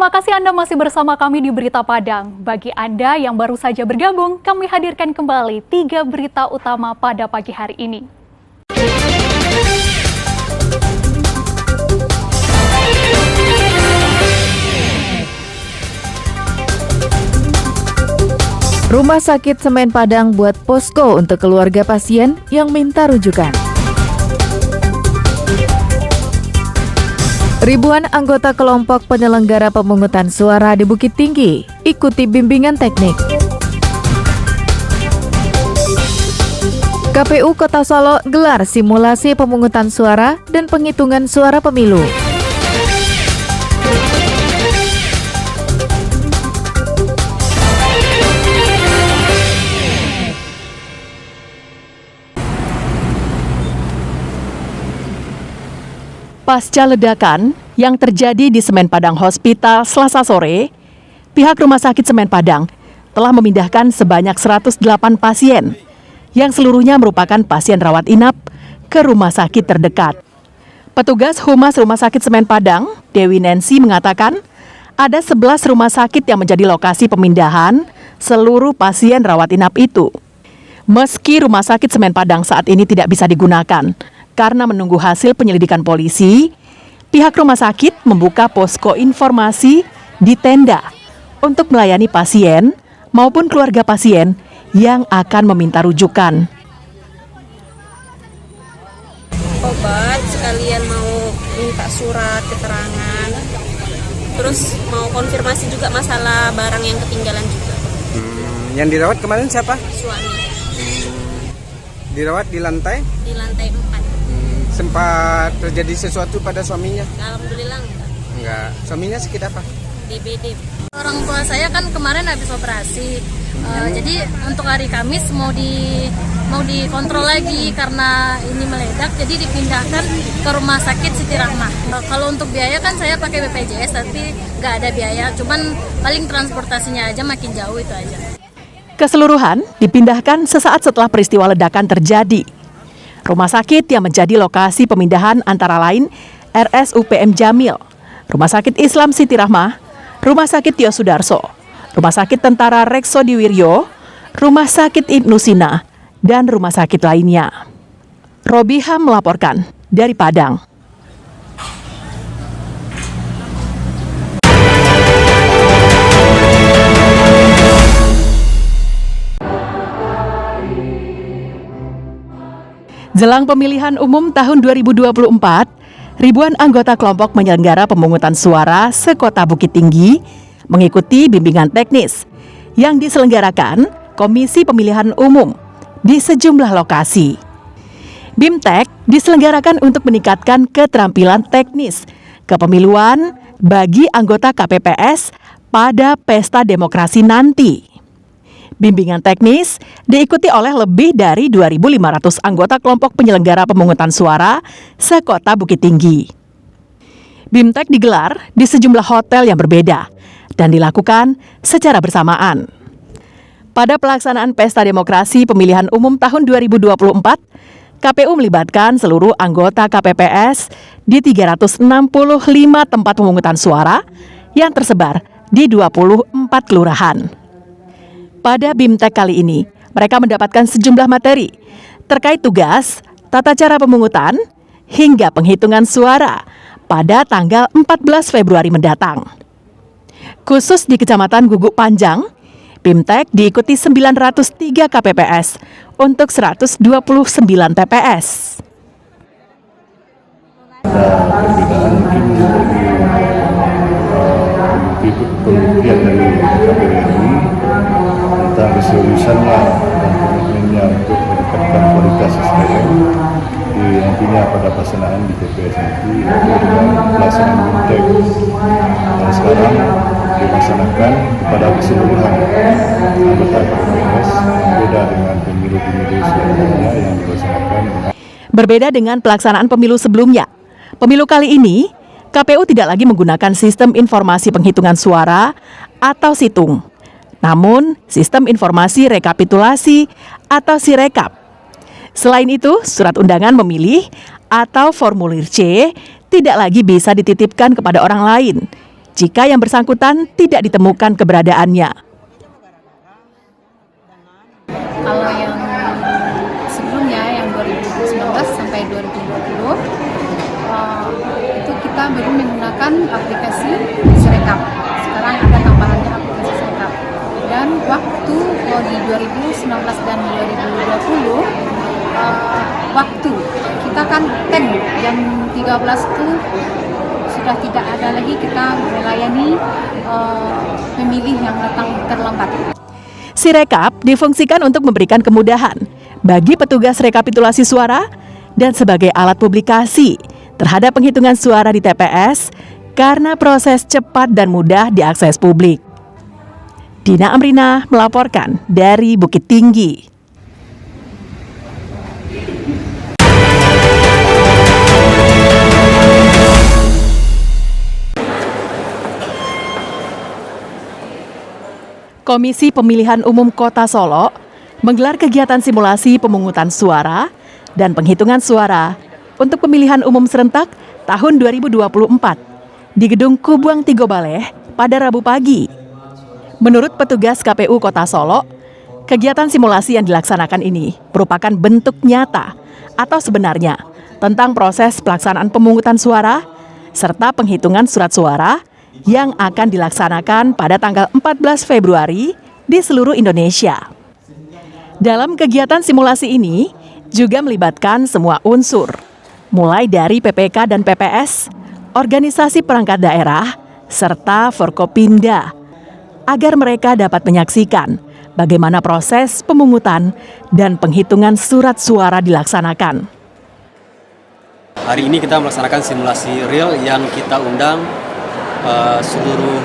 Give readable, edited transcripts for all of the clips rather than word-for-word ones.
Terima kasih Anda masih bersama kami di Berita Padang. Bagi Anda yang baru saja bergabung, kami hadirkan kembali 3 berita utama pada pagi hari ini. Rumah Sakit Semen Padang buat posko untuk keluarga pasien yang minta rujukan. Ribuan anggota kelompok penyelenggara pemungutan suara di Bukit Tinggi ikuti bimbingan teknik. KPU Kota Solo gelar simulasi pemungutan suara dan penghitungan suara pemilu. Pasca ledakan yang terjadi di Semen Padang Hospital Selasa sore, pihak Rumah Sakit Semen Padang telah memindahkan sebanyak 108 pasien yang seluruhnya merupakan pasien rawat inap ke rumah sakit terdekat. Petugas Humas Rumah Sakit Semen Padang, Dewi Nancy, mengatakan ada 11 rumah sakit yang menjadi lokasi pemindahan seluruh pasien rawat inap itu. Meski Rumah Sakit Semen Padang saat ini tidak bisa digunakan, karena menunggu hasil penyelidikan polisi, pihak rumah sakit membuka posko informasi di tenda untuk melayani pasien maupun keluarga pasien yang akan meminta rujukan. Obat, sekalian mau minta surat keterangan, terus mau konfirmasi juga masalah barang yang ketinggalan juga. Yang dirawat kemarin siapa? Suami. Dirawat di lantai? Di lantai 4. Sempat terjadi sesuatu pada suaminya? Alhamdulillah Enggak. Suaminya sakit apa? DBD. Orang tua saya kan kemarin habis operasi. Jadi untuk hari Kamis mau dikontrol lagi karena ini meledak, jadi dipindahkan ke Rumah Sakit Siti Rahmah. Kalau untuk biaya kan saya pakai BPJS, tapi nggak ada biaya, cuman paling transportasinya aja makin jauh itu aja. Keseluruhan dipindahkan sesaat setelah peristiwa ledakan terjadi. Rumah sakit yang menjadi lokasi pemindahan antara lain RSUPM Jamil, Rumah Sakit Islam Siti Rahmah, Rumah Sakit Tio Sudarso, Rumah Sakit Tentara Rekso Diwiryo, Rumah Sakit Ibnu Sina, dan rumah sakit lainnya. Robiha melaporkan dari Padang. Jelang pemilihan umum tahun 2024, ribuan anggota kelompok penyelenggara pemungutan suara sekota Bukit Tinggi mengikuti bimbingan teknis yang diselenggarakan Komisi Pemilihan Umum di sejumlah lokasi. BIMTEK diselenggarakan untuk meningkatkan keterampilan teknis kepemiluan bagi anggota KPPS pada pesta demokrasi nanti. Bimbingan teknis diikuti oleh lebih dari 2.500 anggota kelompok penyelenggara pemungutan suara sekota Bukit Tinggi. BIMTEK digelar di sejumlah hotel yang berbeda dan dilakukan secara bersamaan. Pada pelaksanaan Pesta Demokrasi Pemilihan Umum tahun 2024, KPU melibatkan seluruh anggota KPPS di 365 tempat pemungutan suara yang tersebar di 24 kelurahan. Pada BIMTEK kali ini, mereka mendapatkan sejumlah materi terkait tugas, tata cara pemungutan, hingga penghitungan suara pada tanggal 14 Februari mendatang. Khusus di Kecamatan Guguk Panjang, BIMTEK diikuti 903 KPPS untuk 129 TPS. Perbedaan mungkin itu pembuktian dari KPU ini tentang keseriusannya dan komitmennya untuk meningkatkan kualitas SDM di nantinya pada pelaksanaan di TPS nanti dengan pelaksanaan BIMTEK dan sekarang dilaksanakan kepada keseluruhan anggota KPPS, berbeda dengan pemilu-pemilu sebelumnya yang dilaksanakan dengan Berbeda dengan pelaksanaan pemilu sebelumnya, pemilu kali ini KPU tidak lagi menggunakan sistem informasi penghitungan suara atau situng, namun sistem informasi rekapitulasi atau Sirekap. Selain itu, surat undangan memilih atau formulir C tidak lagi bisa dititipkan kepada orang lain, jika yang bersangkutan tidak ditemukan keberadaannya. Kalau yang sebelumnya, yang 2019 sampai 2020, itu kita baru menggunakan aplikasi Sirekap. Sekarang ada tambahannya aplikasi Sirekap. Dan waktu di 2019 dan 2020, waktu kita kan tag jam 13 itu sudah tidak ada lagi, kita melayani pemilih yang datang terlambat. Sirekap difungsikan untuk memberikan kemudahan bagi petugas rekapitulasi suara dan sebagai alat publikasi terhadap penghitungan suara di TPS karena proses cepat dan mudah diakses publik. Dina Amrina melaporkan dari Bukit Tinggi. Komisi Pemilihan Umum Kota Solo menggelar kegiatan simulasi pemungutan suara dan penghitungan suara untuk pemilihan umum serentak tahun 2024 di Gedung Kubuang Tigo Baleh pada Rabu pagi. Menurut petugas KPU Kota Solo, kegiatan simulasi yang dilaksanakan ini merupakan bentuk nyata atau sebenarnya tentang proses pelaksanaan pemungutan suara serta penghitungan surat suara yang akan dilaksanakan pada tanggal 14 Februari di seluruh Indonesia. Dalam kegiatan simulasi ini juga melibatkan semua unsur, mulai dari PPK dan PPS, organisasi perangkat daerah, serta Forkopimda, agar mereka dapat menyaksikan bagaimana proses pemungutan dan penghitungan surat suara dilaksanakan. Hari ini kita melaksanakan simulasi real yang kita undang seluruh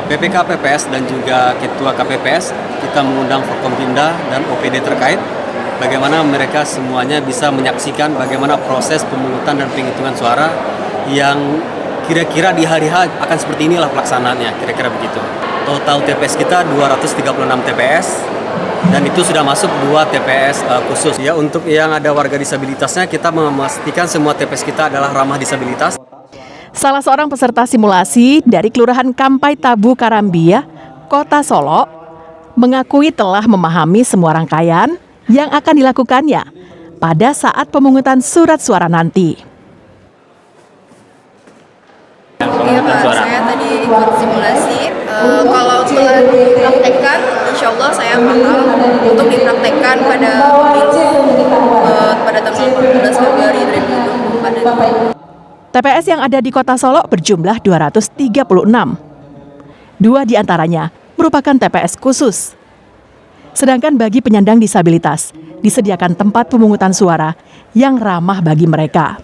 PPK, PPS dan juga Ketua KPPS. Kita mengundang Forkompimda dan OPD terkait, bagaimana mereka semuanya bisa menyaksikan bagaimana proses pemungutan dan penghitungan suara yang kira-kira di hari H akan seperti inilah pelaksanaannya, kira-kira begitu. Total TPS kita 236 TPS dan itu sudah masuk 2 TPS khusus. Ya, untuk yang ada warga disabilitasnya, kita memastikan semua TPS kita adalah ramah disabilitas. Salah seorang peserta simulasi dari Kelurahan Kampai Tabu Karambia, Kota Solo, mengakui telah memahami semua rangkaian yang akan dilakukannya pada saat pemungutan surat suara nanti. Iya Pak, saya tadi ikut simulasi. Kalau telah dipraktekkan, insya Allah saya paham untuk dipraktekkan pada tanggal 14 Februari 2024. TPS yang ada di Kota Solo berjumlah 236. 2 diantaranya merupakan TPS khusus. Sedangkan bagi penyandang disabilitas, disediakan tempat pemungutan suara yang ramah bagi mereka.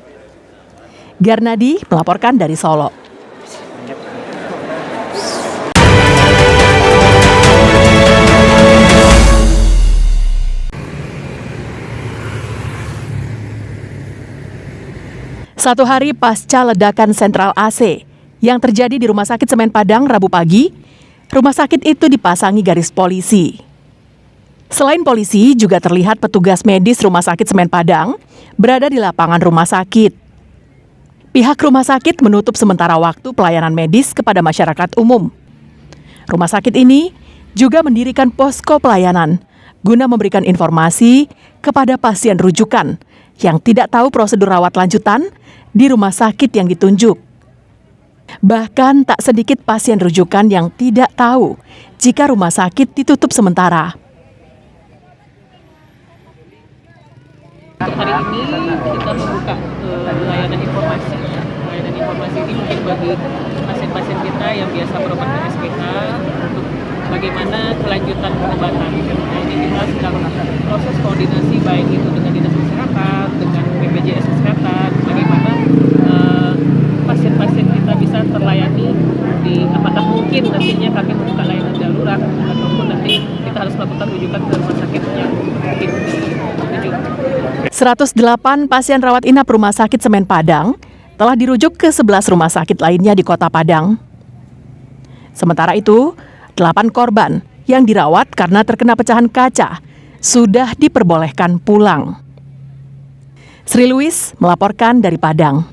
Garnadi melaporkan dari Solo. Satu hari pasca ledakan sentral AC yang terjadi di Rumah Sakit Semen Padang Rabu pagi, rumah sakit itu dipasangi garis polisi. Selain polisi, juga terlihat petugas medis Rumah Sakit Semen Padang berada di lapangan rumah sakit. Pihak rumah sakit menutup sementara waktu pelayanan medis kepada masyarakat umum. Rumah sakit ini juga mendirikan posko pelayanan guna memberikan informasi kepada pasien rujukan yang tidak tahu prosedur rawat lanjutan di rumah sakit yang ditunjuk. Bahkan tak sedikit pasien rujukan yang tidak tahu jika rumah sakit ditutup sementara. Untuk hari ini kita membuka layanan informasi. Layanan informasi ini mungkin bagi pasien-pasien kita yang biasa berobat ke SPK untuk bagaimana kelanjutan pengobatan. Nah, ini kita sedang proses koordinasi baik itu dengan Dinas Kesehatan, dengan BPJS Kesehatan, bagaimana pasien-pasien kita bisa terlayani di apakah mungkin nantinya kami membuka layanan darurat ataupun nanti kita harus melakukan rujukan ke rumah sakit yang mungkin dituju. 108 pasien rawat inap Rumah Sakit Semen Padang telah dirujuk ke 11 rumah sakit lainnya di Kota Padang. Sementara itu, 8 korban yang dirawat karena terkena pecahan kaca sudah diperbolehkan pulang. Sri Luis melaporkan dari Padang.